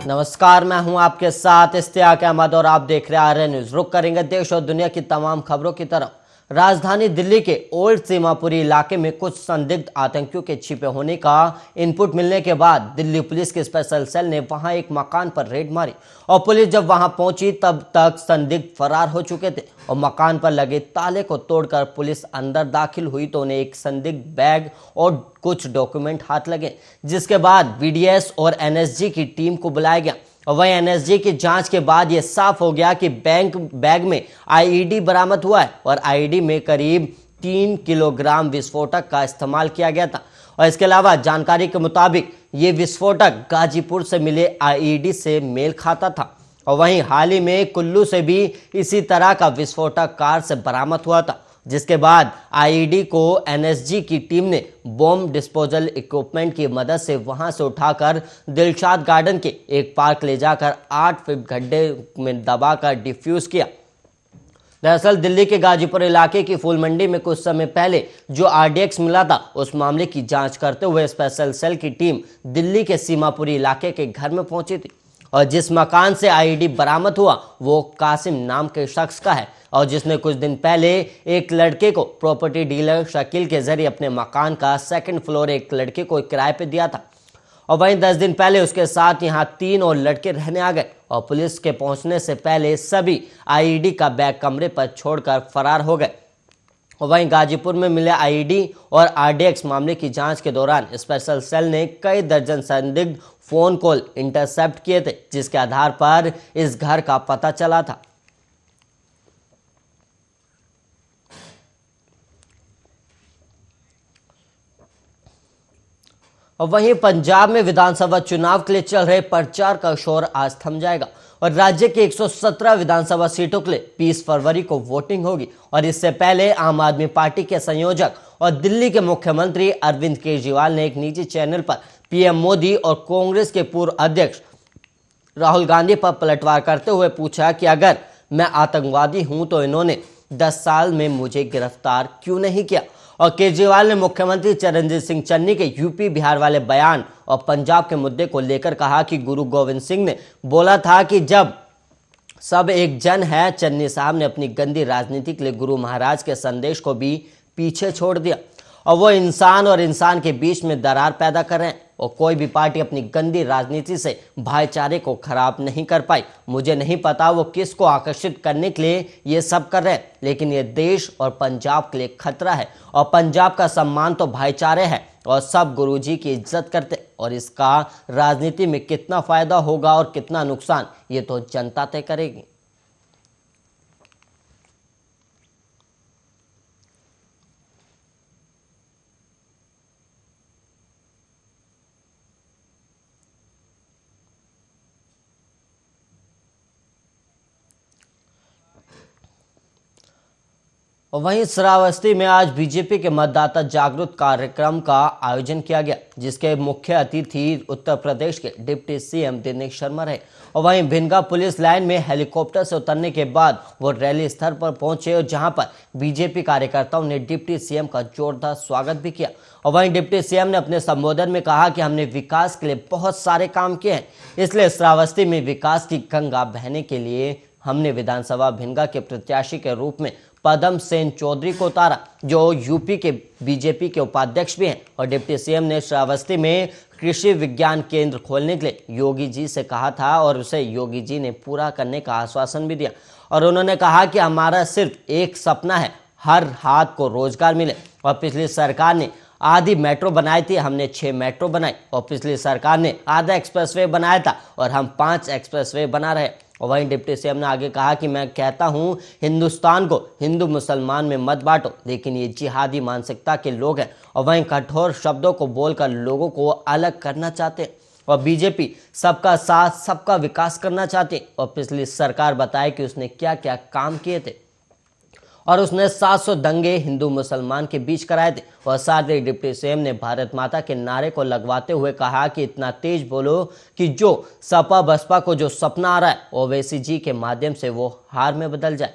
नमस्कार, मैं हूं आपके साथ इश्तियाक अहमद और आप देख रहे हैं आर्य न्यूज। रुक करेंगे देश और दुनिया की तमाम खबरों की तरफ। राजधानी दिल्ली के ओल्ड सीमापुरी इलाके में कुछ संदिग्ध आतंकियों के छिपे होने का इनपुट मिलने के बाद दिल्ली पुलिस के स्पेशल सेल ने वहां एक मकान पर रेड मारी और पुलिस जब वहां पहुंची तब तक संदिग्ध फरार हो चुके थे और मकान पर लगे ताले को तोड़कर पुलिस अंदर दाखिल हुई तो उन्हें एक संदिग्ध बैग और कुछ डॉक्यूमेंट हाथ लगे, जिसके बाद वीडीएस और एनएसजी की टीम को बुलाया गया। और वहीं एनएसजी की जांच के बाद यह साफ हो गया कि बैग में आईईडी बरामद हुआ है और आईईडी में करीब 3 किलोग्राम विस्फोटक का इस्तेमाल किया गया था। और इसके अलावा जानकारी के मुताबिक ये विस्फोटक गाजीपुर से मिले आईईडी से मेल खाता था। और वहीं हाल ही में कुल्लू से भी इसी तरह का विस्फोटक कार से बरामद हुआ था, जिसके बाद आईईडी को एनएसजी की टीम ने बॉम्ब डिस्पोजल इक्विपमेंट की मदद से वहां से उठाकर दिलशाद गार्डन के एक पार्क ले जाकर 8 फीट गड्ढे में दबाकर डिफ्यूज किया। दरअसल दिल्ली के गाजीपुर इलाके की फूल मंडी में कुछ समय पहले जो आरडीएक्स मिला था उस मामले की जांच करते हुए स्पेशल सेल की टीम दिल्ली के सीमापुरी इलाके के घर में पहुंची थी और जिस मकान से आईईडी बरामद हुआ वो कासिम नाम के शख्स का है और जिसने कुछ दिन पहले एक लड़के को प्रॉपर्टी डीलर शकील के जरिए अपने मकान का 2nd फ्लोर एक लड़के को किराए पे दिया था। और वहीं 10 दिन पहले उसके साथ यहां 3 और लड़के रहने आ गए और पुलिस के पहुंचने से पहले सभी आईईडी का बैग कमरे पर छोड़कर फरार हो गए। और वहीं गाजीपुर में मिले आईईडी और आरडीएक्स मामले की जांच के दौरान स्पेशल सेल ने कई दर्जन संदिग्ध फोन कॉल इंटरसेप्ट किए थे, जिसके आधार पर इस घर का पता चला था। और वहीं पंजाब में विधानसभा चुनाव के लिए चल रहे प्रचार का शोर आज थम जाएगा और राज्य के 117 विधानसभा सीटों के लिए 20 फरवरी को वोटिंग होगी। और इससे पहले आम आदमी पार्टी के संयोजक और दिल्ली के मुख्यमंत्री अरविंद केजरीवाल ने एक निजी चैनल पर पीएम मोदी और कांग्रेस के पूर्व अध्यक्ष राहुल गांधी पर पलटवार करते हुए पूछा कि अगर मैं आतंकवादी हूं तो इन्होंने 10 साल में मुझे गिरफ्तार क्यों नहीं किया। और केजरीवाल ने मुख्यमंत्री चरणजीत सिंह चन्नी के यूपी बिहार वाले बयान और पंजाब के मुद्दे को लेकर कहा कि गुरु गोविंद सिंह ने बोला था कि जब सब एक जन है। चन्नी साहब ने अपनी गंदी राजनीति के लिए गुरु महाराज के संदेश को भी पीछे छोड़ दिया और वो इंसान और इंसान के बीच में दरार पैदा कर रहे हैं और कोई भी पार्टी अपनी गंदी राजनीति से भाईचारे को खराब नहीं कर पाई। मुझे नहीं पता वो किसको आकर्षित करने के लिए ये सब कर रहे हैं, लेकिन ये देश और पंजाब के लिए खतरा है और पंजाब का सम्मान तो भाईचारे है और सब गुरुजी की इज्जत करते और इसका राजनीति में कितना फायदा होगा और कितना नुकसान ये तो जनता तय करेगी। और वहीं श्रावस्ती में आज बीजेपी के मतदाता जागरूक कार्यक्रम का आयोजन किया गया, जिसके मुख्य अतिथि उत्तर प्रदेश के डिप्टी सीएम दिनेश शर्मा रहे। और वहीं भिनगा पुलिस लाइन में हेलीकॉप्टर से उतरने के बाद वो रैली स्थल पर पहुंचे और जहां पर बीजेपी कार्यकर्ताओं ने डिप्टी सीएम का जोरदार स्वागत भी किया। और वहीं डिप्टी सीएम ने अपने संबोधन में कहा कि हमने विकास के लिए बहुत सारे काम किए हैं, इसलिए श्रावस्ती में विकास की गंगा बहने के लिए हमने विधानसभा भिनगा के प्रत्याशी के रूप में पदम सेन चौधरी को उतारा, जो यूपी के बीजेपी के उपाध्यक्ष भी हैं। और डिप्टी सीएम ने श्रावस्ती में कृषि विज्ञान केंद्र खोलने के लिए योगी जी से कहा था और उसे योगी जी ने पूरा करने का आश्वासन भी दिया। और उन्होंने कहा कि हमारा सिर्फ एक सपना है, हर हाथ को रोजगार मिले। और पिछली सरकार ने आधी मेट्रो बनाई थी, हमने 6 मेट्रो बनाई। और पिछली सरकार ने आधा एक्सप्रेसवे बनाया था और हम 5 एक्सप्रेसवे बना रहे। और वहीं डिप्टी सीएम ने आगे कहा कि मैं कहता हूं हिंदुस्तान को हिंदू मुसलमान में मत बांटो, लेकिन ये जिहादी मानसिकता के लोग हैं और वहीं कठोर शब्दों को बोलकर लोगों को अलग करना चाहते हैं। और बीजेपी सबका साथ सबका विकास करना चाहती है। और पिछली सरकार बताए कि उसने क्या क्या काम किए थे और उसने 700 दंगे हिंदू मुसलमान के बीच कराए थे। और साथ ही डिप्टी सीएम ने भारत माता के नारे को लगवाते हुए कहा कि इतना तेज बोलो कि जो सपा बसपा को जो सपना आ रहा है ओवैसी जी के माध्यम से वो हार में बदल जाए।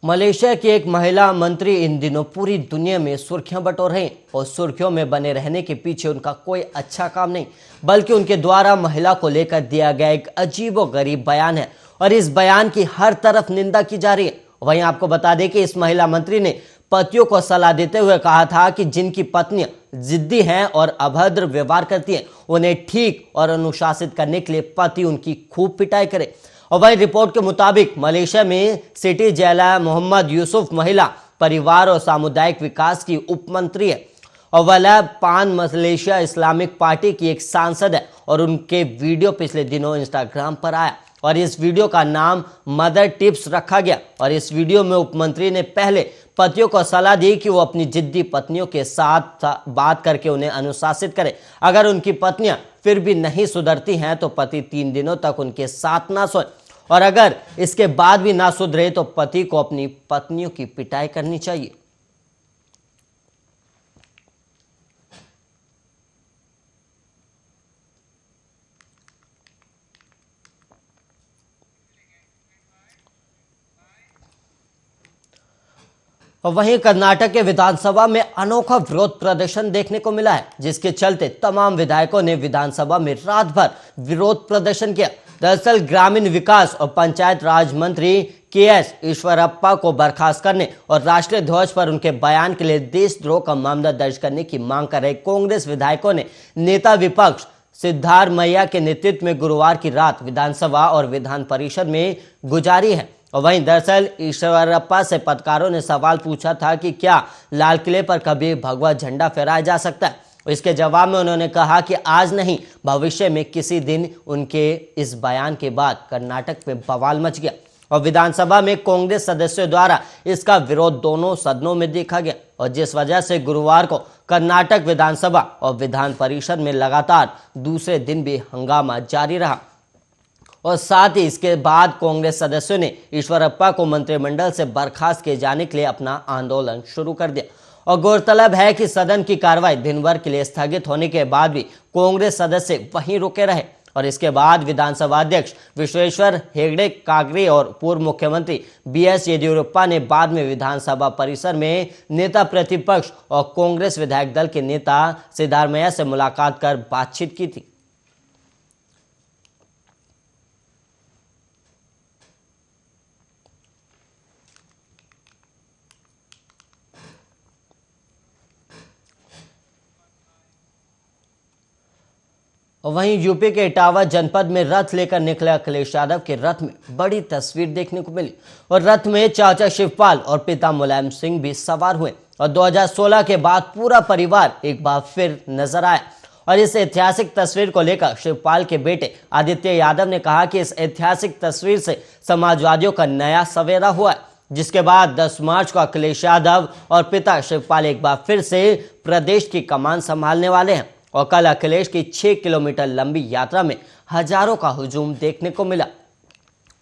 मलेशिया की एक महिला मंत्री इन दिनों पूरी दुनिया में सुर्खियां बटोर रही हैं और सुर्खियों में बने रहने के पीछे उनका कोई अच्छा काम नहीं, बल्कि उनके द्वारा महिला को लेकर दिया गया एक अजीबोगरीब बयान है और इस बयान की हर तरफ निंदा की जा रही है। वहीं आपको बता दें कि इस महिला मंत्री ने पतियों को सलाह देते हुए कहा था कि जिनकी पत्नियां जिद्दी हैं और अभद्र व्यवहार करती हैं, उन्हें ठीक और अनुशासित करने के लिए पति उनकी खूब पिटाई करे। और वही रिपोर्ट के मुताबिक मलेशिया में सिटी जेला मोहम्मद यूसुफ महिला, परिवार और सामुदायिक विकास की उप मंत्री है और वह पान मलेशिया इस्लामिक पार्टी की एक सांसद है और उनके वीडियो पिछले दिनों इंस्टाग्राम पर आया और इस वीडियो का नाम मदर टिप्स रखा गया। और इस वीडियो में उपमंत्री ने पहले पतियों को सलाह दी कि वो अपनी जिद्दी पत्नियों के साथ बात करके उन्हें अनुशासित करें। अगर उनकी पत्नियां फिर भी नहीं सुधरती हैं तो पति 3 दिनों तक उनके साथ ना सोए और अगर इसके बाद भी ना सुधरे तो पति को अपनी पत्नियों की पिटाई करनी चाहिए। और वहीं कर्नाटक के विधानसभा में अनोखा विरोध प्रदर्शन देखने को मिला है, जिसके चलते तमाम विधायकों ने विधानसभा में रात भर विरोध प्रदर्शन किया। दरअसल ग्रामीण विकास और पंचायत राज मंत्री के.एस. ईश्वरप्पा को बर्खास्त करने और राष्ट्रीय ध्वज पर उनके बयान के लिए देशद्रोह का मामला दर्ज करने की मांग कर रहे कांग्रेस विधायकों ने नेता विपक्ष सिद्धारमैया के नेतृत्व में गुरुवार की रात विधानसभा और विधान परिषद में गुजारी है। और वहीं दरअसल ईश्वरप्पा से पत्रकारों ने सवाल पूछा था कि क्या लाल किले पर कभी भगवा झंडा फहराया जा सकता है। इसके जवाब में उन्होंने कहा कि आज नहीं, भविष्य में किसी दिन। उनके इस बयान के बाद कर्नाटक में बवाल मच गया और विधानसभा में कांग्रेस सदस्यों द्वारा इसका विरोध दोनों सदनों में देखा गया और जिस वजह से गुरुवार को कर्नाटक विधानसभा और विधान परिषद में लगातार दूसरे दिन भी हंगामा जारी रहा। और साथ ही इसके बाद कांग्रेस सदस्यों ने ईश्वरप्पा को मंत्रिमंडल से बर्खास्त किए जाने के लिए अपना आंदोलन शुरू कर दिया। और गौरतलब है कि सदन की कार्रवाई दिन भर के लिए स्थगित होने के बाद भी कांग्रेस सदस्य वहीं रुके रहे और इसके बाद विधानसभा अध्यक्ष विश्वेश्वर हेगड़े कागरी और पूर्व मुख्यमंत्री बी.एस. येदियुरप्पा ने बाद में विधानसभा परिसर में नेता प्रतिपक्ष और कांग्रेस विधायक दल के नेता सिद्धारमैया से मुलाकात कर बातचीत की थी। वहीं यूपी के इटावा जनपद में रथ लेकर निकले अखिलेश यादव के रथ में बड़ी तस्वीर देखने को मिली और रथ में चाचा शिवपाल और पिता मुलायम सिंह भी सवार हुए और 2016 के बाद पूरा परिवार एक बार फिर नजर आया। और इस ऐतिहासिक तस्वीर को लेकर शिवपाल के बेटे आदित्य यादव ने कहा कि इस ऐतिहासिक तस्वीर से समाजवादियों का नया सवेरा हुआ है, जिसके बाद 10 मार्च को अखिलेश यादव और पिता शिवपाल एक बार फिर से प्रदेश की कमान संभालने वाले हैं। और कल अखिलेश की 6 किलोमीटर लंबी यात्रा में हजारों का हुजूम देखने को मिला।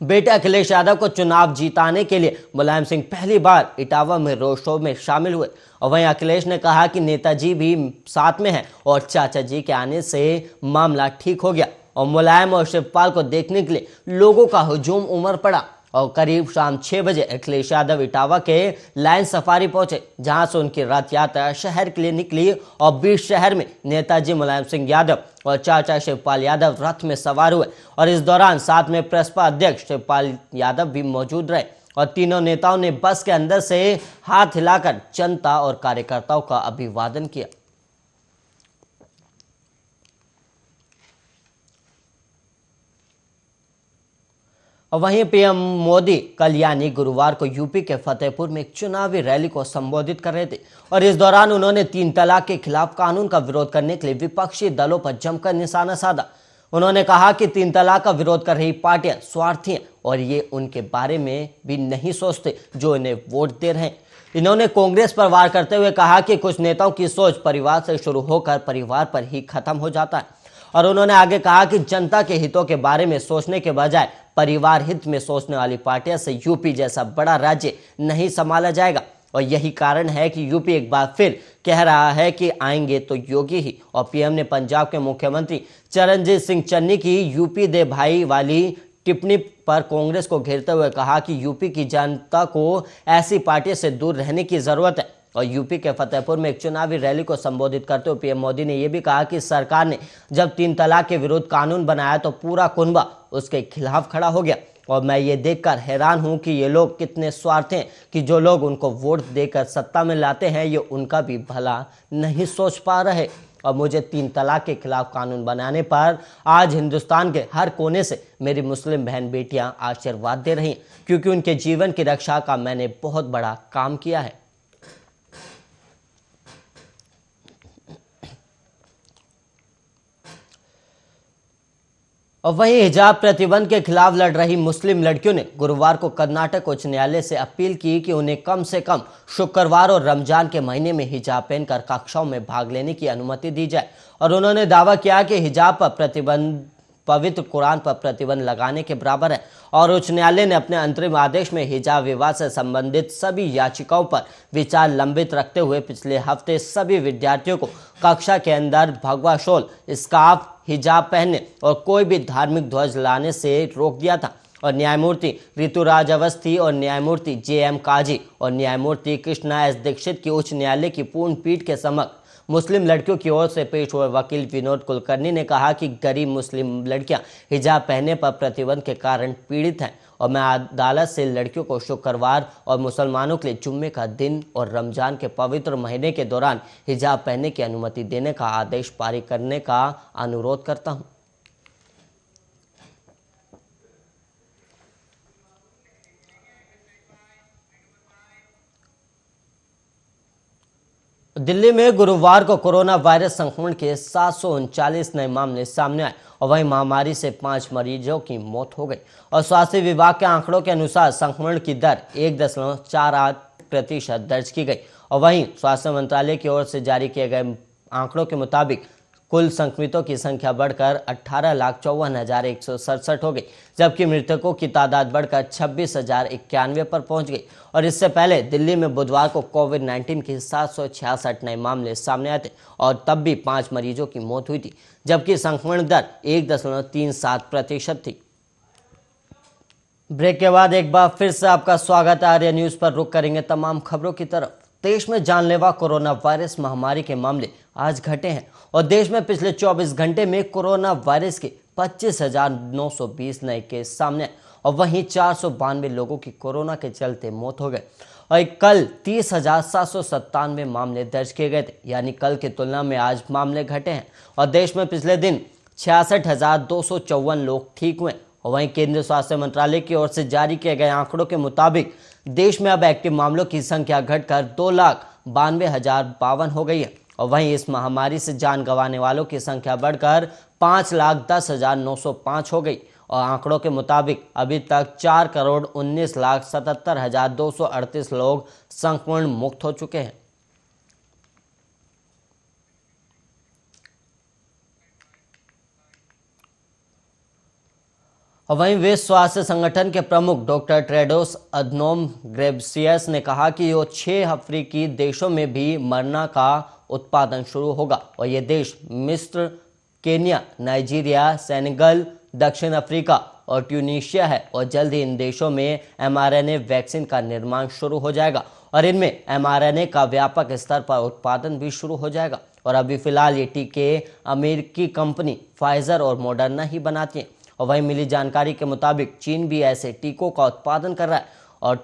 बेटे अखिलेश यादव को चुनाव जीताने के लिए मुलायम सिंह पहली बार इटावा में रोड शो में शामिल हुए और वहीं अखिलेश ने कहा कि नेताजी भी साथ में हैं और चाचा जी के आने से मामला ठीक हो गया। और मुलायम और शिवपाल को देखने के लिए लोगों का हुजूम उमड़ पड़ा और करीब शाम 6 बजे अखिलेश यादव इटावा के लाइन सफारी पहुंचे, जहां से उनकी रथ यात्रा शहर के लिए निकली और बीच शहर में नेताजी मुलायम सिंह यादव और चाचा शिवपाल यादव रथ में सवार हुए और इस दौरान साथ में प्रसपा अध्यक्ष शिवपाल यादव भी मौजूद रहे और तीनों नेताओं ने बस के अंदर से हाथ हिलाकर जनता और कार्यकर्ताओं का अभिवादन किया। और वहीं पीएम मोदी कल यानी गुरुवार को यूपी के फतेहपुर में एक चुनावी रैली को संबोधित कर रहे थे और इस दौरान उन्होंने 3 तलाक के खिलाफ कानून का विरोध करने के लिए विपक्षी दलों पर जमकर निशाना साधा। उन्होंने कहा कि 3 तलाक का विरोध कर रही पार्टियां स्वार्थी हैं और ये उनके बारे में भी नहीं सोचते जो इन्हें वोट दे रहे हैं। इन्होंने कांग्रेस पर वार करते हुए कहा कि कुछ नेताओं की सोच परिवार से शुरू होकर परिवार पर ही खत्म हो जाता है और उन्होंने आगे कहा कि जनता के हितों के बारे में सोचने के बजाय परिवार हित में सोचने वाली पार्टियां से यूपी जैसा बड़ा राज्य नहीं संभाला जाएगा और यही कारण है कि यूपी एक बार फिर कह रहा है कि आएंगे तो योगी ही। और पीएम ने पंजाब के मुख्यमंत्री चरणजीत सिंह चन्नी की यूपी दे भाई वाली टिप्पणी पर कांग्रेस को घेरते हुए कहा कि यूपी की जनता को ऐसी पार्टी से दूर रहने की जरूरत है। और यूपी के फतेहपुर में एक चुनावी रैली को संबोधित करते हुए पीएम मोदी ने यह भी कहा कि सरकार ने जब 3 तलाक के विरुद्ध कानून बनाया तो पूरा कुनबा उसके खिलाफ खड़ा हो गया। और मैं ये देखकर हैरान हूं कि ये लोग कितने स्वार्थी हैं कि जो लोग उनको वोट देकर सत्ता में लाते हैं ये उनका भी भला नहीं सोच पा रहे। और मुझे 3 तलाक के खिलाफ कानून बनाने पर आज हिंदुस्तान के हर कोने से मेरी मुस्लिम बहन बेटियां आशीर्वाद दे रही हैं, क्योंकि उनके जीवन की रक्षा का मैंने बहुत बड़ा काम किया है। और वहीं हिजाब प्रतिबंध के खिलाफ लड़ रही मुस्लिम लड़कियों ने गुरुवार को कर्नाटक उच्च न्यायालय से अपील की कि उन्हें कम से कम शुक्रवार और रमजान के महीने में हिजाब पहनकर कक्षाओं में भाग लेने की अनुमति दी जाए। और उन्होंने दावा किया कि हिजाब पर प्रतिबंध पवित्र कुरान पर प्रतिबंध लगाने के बराबर है। और उच्च न्यायालय ने अपने अंतरिम आदेश में हिजाब विवाद से संबंधित सभी याचिकाओं पर विचार लंबित रखते हुए पिछले हफ्ते सभी विद्यार्थियों को कक्षा के अंदर भगवा शॉल, स्कार्फ, हिजाब पहनने और कोई भी धार्मिक ध्वज लाने से रोक दिया था। और न्यायमूर्ति ऋतुराज अवस्थी और न्यायमूर्ति जे.एम. काजी और न्यायमूर्ति कृष्णा एस. दीक्षित की उच्च न्यायालय की पूर्ण पीठ के समक्ष मुस्लिम लड़कियों की ओर से पेश हुए वकील विनोद कुलकर्णी ने कहा कि गरीब मुस्लिम लड़कियां हिजाब पहनने पर प्रतिबंध के कारण पीड़ित हैं। और मैं अदालत से लड़कियों को शुक्रवार और मुसलमानों के लिए जुम्मे का दिन और रमजान के पवित्र महीने के दौरान हिजाब पहनने की अनुमति देने का आदेश पारित करने का अनुरोध करता हूं। दिल्ली में गुरुवार को कोरोना वायरस संक्रमण के 739 नए मामले सामने आए और वहीं महामारी से 5 मरीजों की मौत हो गई। और स्वास्थ्य विभाग के आंकड़ों के अनुसार संक्रमण की दर 1.48% दर्ज की गई। और वहीं स्वास्थ्य मंत्रालय की ओर से जारी किए गए आंकड़ों के मुताबिक कुल संक्रमितों की संख्या बढ़कर 18,54,167 हो गई, जबकि मृतकों की तादाद बढ़कर 26,091 पर पहुंच गई। और इससे पहले दिल्ली में बुधवार को कोविड-19 के 766 नए मामले सामने आए थे और तब भी 5 मरीजों की मौत हुई थी, जबकि संक्रमण दर 1.37% थी। ब्रेक के बाद एक बार फिर से आपका स्वागत है। आर्या न्यूज पर रुक करेंगे तमाम खबरों की तरफ। देश में जानलेवा कोरोना वायरस महामारी के मामले आज घटे हैं और देश में पिछले 24 घंटे में कोरोना वायरस के 25,920 नए केस सामने आए और वहीं 492 लोगों की कोरोना के चलते मौत हो गई। और कल 30,797 मामले दर्ज किए गए थे, यानी कल की तुलना में आज मामले घटे हैं। और देश में पिछले दिन 66,254 लोग ठीक हुए। और वहीं केंद्रीय स्वास्थ्य मंत्रालय की ओर से जारी किए गए आंकड़ों के मुताबिक देश में अब एक्टिव मामलों की संख्या घटकर 2,92,052 हो गई है। और वहीं इस महामारी से जान गंवाने वालों की संख्या बढ़कर 5,10,905 हो गई। और आंकड़ों के मुताबिक अभी तक 4,19,77,238 लोग संक्रमण मुक्त हो चुके हैं। और वहीं विश्व स्वास्थ्य संगठन के प्रमुख डॉक्टर टेड्रोस अधनोम घेब्रेयेसस ने कहा कि वो 6 अफ्रीकी देशों में भी मरना का उत्पादन शुरू होगा। और ये देश मिस्र, केन्या, नाइजीरिया, सेनेगल, दक्षिण अफ्रीका और ट्यूनीशिया है। और जल्द ही इन देशों में mRNA वैक्सीन का निर्माण शुरू हो जाएगा और इनमें mRNA का व्यापक स्तर पर उत्पादन भी शुरू हो जाएगा। और अभी फिलहाल ये टीके अमेरिकी कंपनी फाइजर और मॉडर्ना ही बनाती हैं। और वहीं मिली जानकारी के मुताबिक चीन भी ऐसे टीकों का उत्पादन कर रहा है। और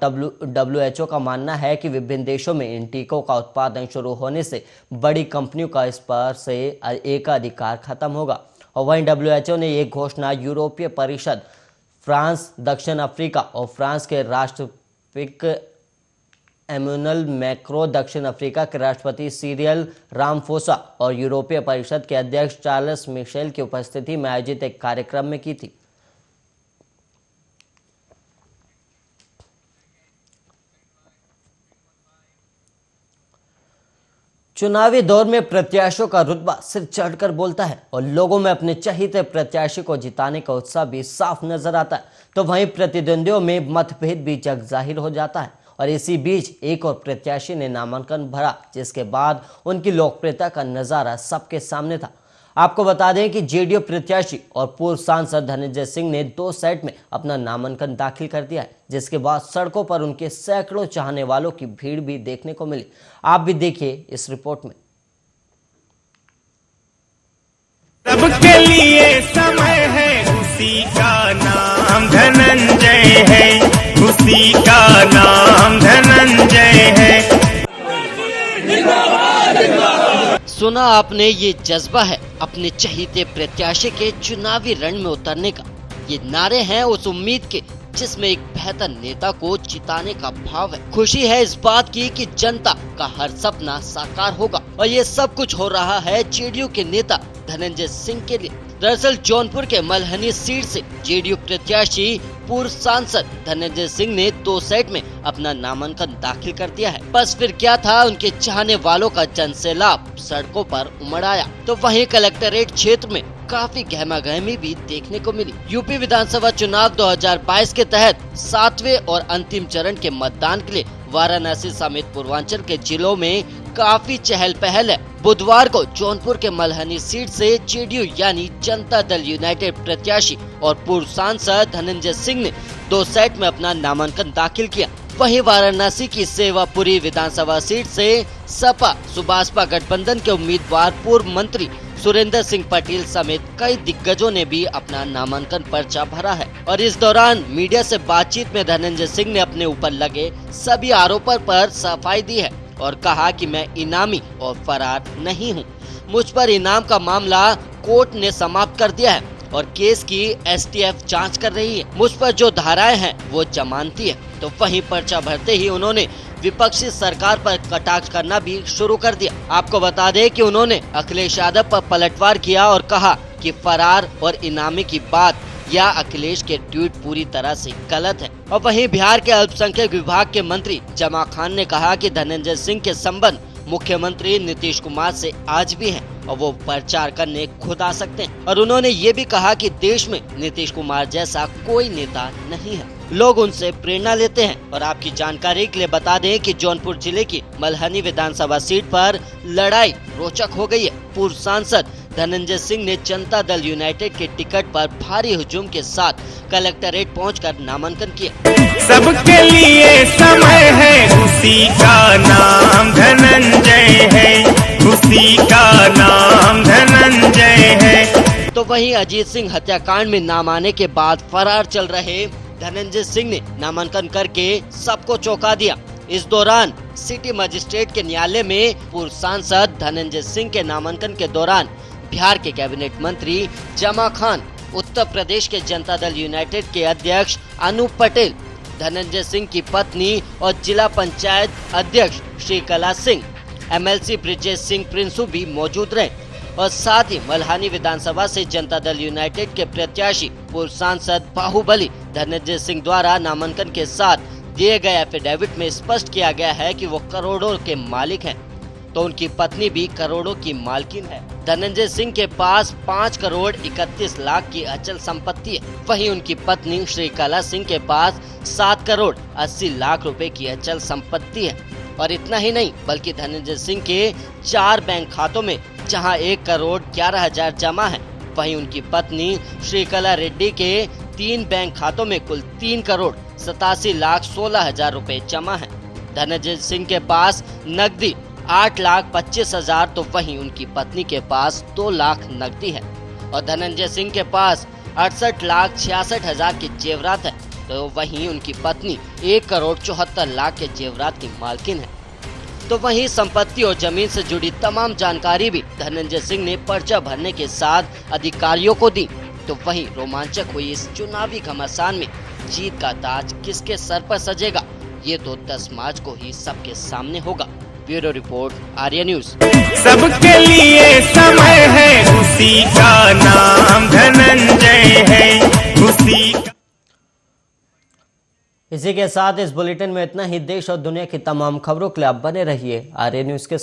WHO का मानना है कि विभिन्न देशों में इन टीकों का उत्पादन शुरू होने से बड़ी कंपनियों का इस पर से एकाधिकार खत्म होगा। और वहीं WHO ने यह घोषणा यूरोपीय परिषद, फ्रांस, दक्षिण अफ्रीका और फ्रांस के राष्ट्रपति एमुनुअल मैक्रो, दक्षिण अफ्रीका के राष्ट्रपति सिरिल रामाफोसा और यूरोपीय परिषद के अध्यक्ष चार्ल्स मिशेल की उपस्थिति में आयोजित एक कार्यक्रम में की थी। चुनावी दौर में प्रत्याशियों का रुतबा सिर चढ़कर बोलता है और लोगों में अपने चहीते प्रत्याशी को जिताने का उत्साह भी साफ नजर आता है। तो वहीं प्रतिद्वंदियों में मतभेद भी जग जाहिर हो जाता है। और इसी बीच एक और प्रत्याशी ने नामांकन भरा, जिसके बाद उनकी लोकप्रियता का नजारा सबके सामने था। आपको बता दें कि जेडीयू प्रत्याशी और पूर्व सांसद धनंजय सिंह ने 2 सेट में अपना नामांकन दाखिल कर दिया है, जिसके बाद सड़कों पर उनके सैकड़ों चाहने वालों की भीड़ भी देखने को मिली। आप भी देखिए इस रिपोर्ट में। सबके लिए समय है, उसी का नाम धनंजय है, उसी का नाम धनंजय है। सुना आपने, ये जज्बा है अपने चहीते प्रत्याशी के चुनावी रण में उतरने का। ये नारे हैं उस उम्मीद के जिसमें एक बेहतर नेता को जिताने का भाव है। खुशी है इस बात की कि जनता का हर सपना साकार होगा और ये सब कुछ हो रहा है जेडीयू के नेता धनंजय सिंह के लिए। दरअसल जौनपुर के मल्हनी सीट से जेडीयू प्रत्याशी पूर्व सांसद धनंजय सिंह ने 2 सेट में अपना नामांकन दाखिल कर दिया है। बस फिर क्या था, उनके चाहने वालों का जनसैलाब सड़कों पर उमड़ आया। तो वहीं कलेक्टरेट क्षेत्र में काफी गहमागहमी भी देखने को मिली। यूपी विधानसभा चुनाव 2022 के तहत 7वें और अंतिम चरण के मतदान के लिए वाराणसी समेत पूर्वांचल के जिलों में काफी चहल पहल है। बुधवार को जौनपुर के मल्हनी सीट से जेडीयू यानी जनता दल यूनाइटेड प्रत्याशी और पूर्व सांसद धनंजय सिंह ने 2 सेट में अपना नामांकन दाखिल किया। वहीं वाराणसी की सेवापुरी विधानसभा सीट से सपा सुभाषपा गठबंधन के उम्मीदवार पूर्व मंत्री सुरेंद्र सिंह पटेल समेत कई दिग्गजों ने भी अपना नामांकन पर्चा भरा है। और इस दौरान मीडिया से बातचीत में धनंजय सिंह ने अपने ऊपर लगे सभी आरोपों पर सफाई दी है और कहा कि मैं इनामी और फरार नहीं हूं। मुझ पर इनाम का मामला कोर्ट ने समाप्त कर दिया है और केस की एसटीएफ जांच कर रही है। मुझ पर जो धाराएं हैं वो जमानती है। तो वहीं पर्चा भरते ही उन्होंने विपक्षी सरकार पर कटाक्ष करना भी शुरू कर दिया। आपको बता दें कि उन्होंने अखिलेश यादव पर पलटवार किया और कहा कि फरार और इनामी की बात या अखिलेश के ट्वीट पूरी तरह से गलत है। और वहीं बिहार के अल्पसंख्यक विभाग के मंत्री जमा खान ने कहा कि धनंजय सिंह के संबंध मुख्यमंत्री नीतीश कुमार से आज भी हैं और वो प्रचार करने खुद आ सकते हैं। और उन्होंने ये भी कहा कि देश में नीतीश कुमार जैसा कोई नेता नहीं है, लोग उनसे प्रेरणा लेते हैं। और आपकी जानकारी के लिए बता दें कि जौनपुर जिले की मल्हनी विधानसभा सीट पर लड़ाई रोचक हो गई है। पूर्व सांसद धनंजय सिंह ने जनता दल यूनाइटेड के टिकट पर भारी हुजूम के साथ कलेक्टरेट पहुंचकर नामांकन किया। सबके लिए समय है, उसी का नाम धनंजय है, उसी का नाम धनंजय है। तो वहीं अजीत सिंह हत्याकांड में नाम आने के बाद फरार चल रहे धनंजय सिंह ने नामांकन करके सबको चौंका दिया। इस दौरान सिटी मजिस्ट्रेट के न्यायालय में पूर्व सांसद धनंजय सिंह के नामांकन के दौरान बिहार के कैबिनेट मंत्री जमा खान, उत्तर प्रदेश के जनता दल यूनाइटेड के अध्यक्ष अनूप पटेल, धनंजय सिंह की पत्नी और जिला पंचायत अध्यक्ष श्रीकला सिंह, एमएलसी ब्रिजेश सिंह प्रिंसू भी मौजूद रहे। और साथ ही मल्हनी विधानसभा से जनता दल यूनाइटेड के प्रत्याशी पूर्व सांसद बाहुबली धनंजय सिंह द्वारा नामांकन के साथ दिए गए एफिडेविट में स्पष्ट किया गया है कि वो करोड़ों के मालिक हैं, तो उनकी पत्नी भी करोड़ों की मालकिन है। धनंजय सिंह के पास 5 करोड़ 31 लाख की अचल संपत्ति है। वहीं उनकी पत्नी श्रीकला सिंह के पास 7 करोड़ 80 लाख रुपए की अचल संपत्ति है। और इतना ही नहीं, बल्कि धनंजय सिंह के 4 बैंक खातों में जहां 1 करोड़ 11 हजार जमा है, वहीं उनकी पत्नी श्रीकला रेड्डी के 3 बैंक खातों में कुल 3 करोड़ 87 लाख 16 हजार रुपए जमा है। धनंजय सिंह के पास नकदी 8 लाख 25 हजार, तो वहीं उनकी पत्नी के पास 2 लाख नकदी है। और धनंजय सिंह के पास 68 लाख 66 हजार के जेवरात है, तो वहीं उनकी पत्नी 1 करोड़ 74 लाख के जेवरात की मालकिन है। तो वहीं संपत्ति और जमीन से जुड़ी तमाम जानकारी भी धनंजय सिंह ने पर्चा भरने के साथ अधिकारियों को दी। तो वहीं रोमांचक हुई इस चुनावी घमासान में जीत का ताज किसके सर पर सजेगा, ये तो 10 मार्च को ही सबके सामने होगा। Bureau report, Arya news. सबके लिए समय है, उसी का नाम धनंजय है, उसी का। इसी के साथ इस बुलेटिन में इतना ही। देश और दुनिया की तमाम खबरों के लिए आप बने रहिए आर्या न्यूज के साथ।